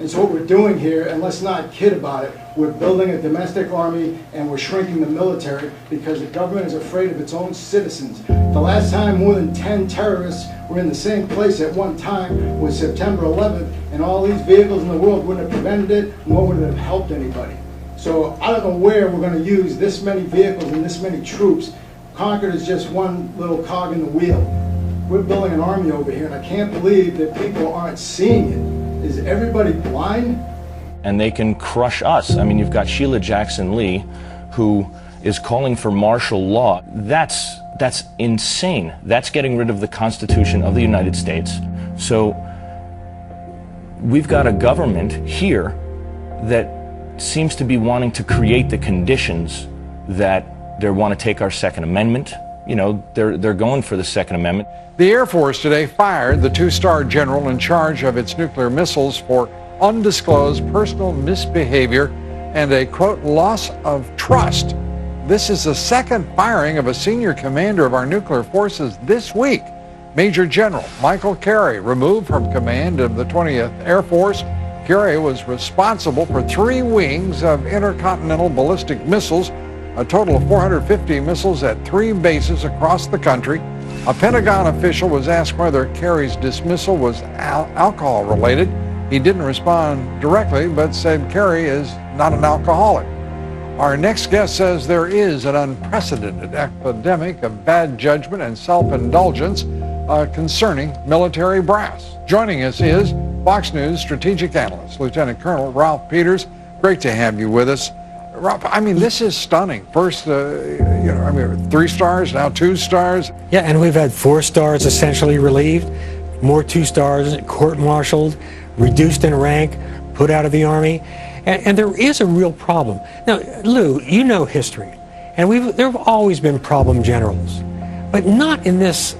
It's what we're doing here, and let's not kid about it. We're building a domestic army and we're shrinking the military because the government is afraid of its own citizens. The last time more than 10 terrorists were in the same place at one time was September 11th, and all these vehicles in the world wouldn't have prevented it, nor would it have helped anybody. So I don't know where we're going to use this many vehicles and this many troops. Concord is just one little cog in the wheel. We're building an army over here, and I can't believe that people aren't seeing it. Is everybody blind? And they can crush us. I mean, you've got Sheila Jackson Lee, who is calling for martial law. That's insane. That's getting rid of the Constitution of the United States. So we've got a government here that seems to be wanting to create the conditions that they want to take our Second Amendment. You know, they're going for the Second Amendment. The Air Force today fired the two-star general in charge of its nuclear missiles for undisclosed personal misbehavior and a, quote, loss of trust. This is the second firing of a senior commander of our nuclear forces this week. Major General Michael Carey, removed from command of the 20th Air Force. Carey was responsible for 3 wings of intercontinental ballistic missiles, a total of 450 missiles at 3 bases across the country. A Pentagon official was asked whether Carey's dismissal was alcohol-related. He didn't respond directly, but said Carey is not an alcoholic. Our next guest says there is an unprecedented epidemic of bad judgment and self-indulgence concerning military brass. Joining us is Fox News strategic analyst, Lieutenant Colonel Ralph Peters. Great to have you with us. Ralph, I mean, this is stunning. First, 3 stars, now 2 stars. Yeah, and we've had 4 stars essentially relieved, more 2 stars court-martialed, reduced in rank, put out of the Army. And there is a real problem. Now, Lou, you know history, and there have always been problem generals, but not in this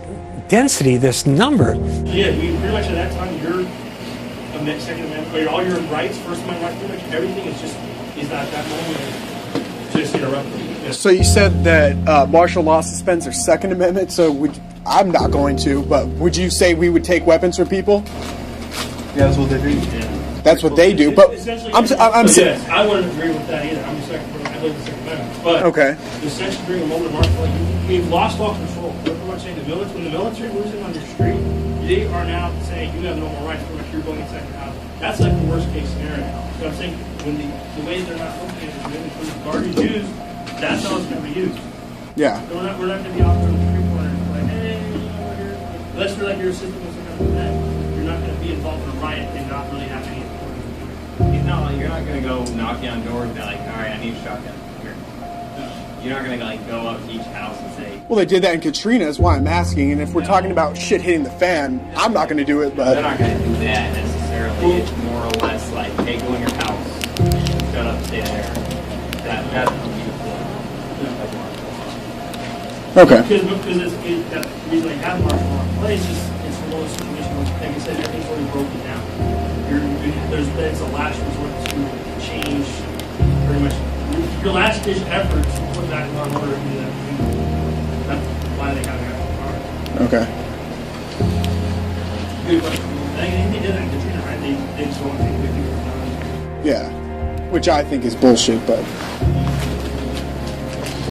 density, this number. Yeah, we pretty much at that time, you're a Second Amendment, all your rights, First Amendment rights, pretty much everything is at that moment just interrupted. Yeah. So you said that martial law suspends their Second Amendment, so I'm not going to, but would you say we would take weapons from people? Yeah, that's what they do. Yeah. That's what they do, but I'm saying... Yes, I wouldn't agree with that either. I'm the second, I believe the Second Amendment. But okay. Essentially during a moment of martial law, we've lost all control. We're pretty much saying when the military moves in on your street, they are now saying you have no more rights, pretty much you're going inside your house. That's like the worst case scenario. So I'm saying when the way they're not looking at it, when the guard is used, that's how it's going to be used. Yeah. So we're not going to be out there on the street corner like, hey, we're here. Unless you're like your assistant with some kind of event, you're not going to be involved in a riot and not really have any authority. No, you're not going to go knocking on doors and be like, all right, I need a shotgun. Here. You're not going to go up to each house and say... Well, they did that in Katrina, is why I'm asking. And if we're talking about shit hitting the fan, I'm not going to do it, but... They're not going to do that necessarily. It's more or less like, hey, go in your house. Shut up, stay there. That's beautiful. Okay. Because that's the reason they have martial law in place is it's one of those situations where, like I said, everything's already broken down. It's a last resort to change pretty much your last ditch effort to put that in order to do that. That's why they got it. Okay. Good question. I think they did that in Katrina, right? They just don't think 50 was done. Yeah. Which I think is bullshit, but...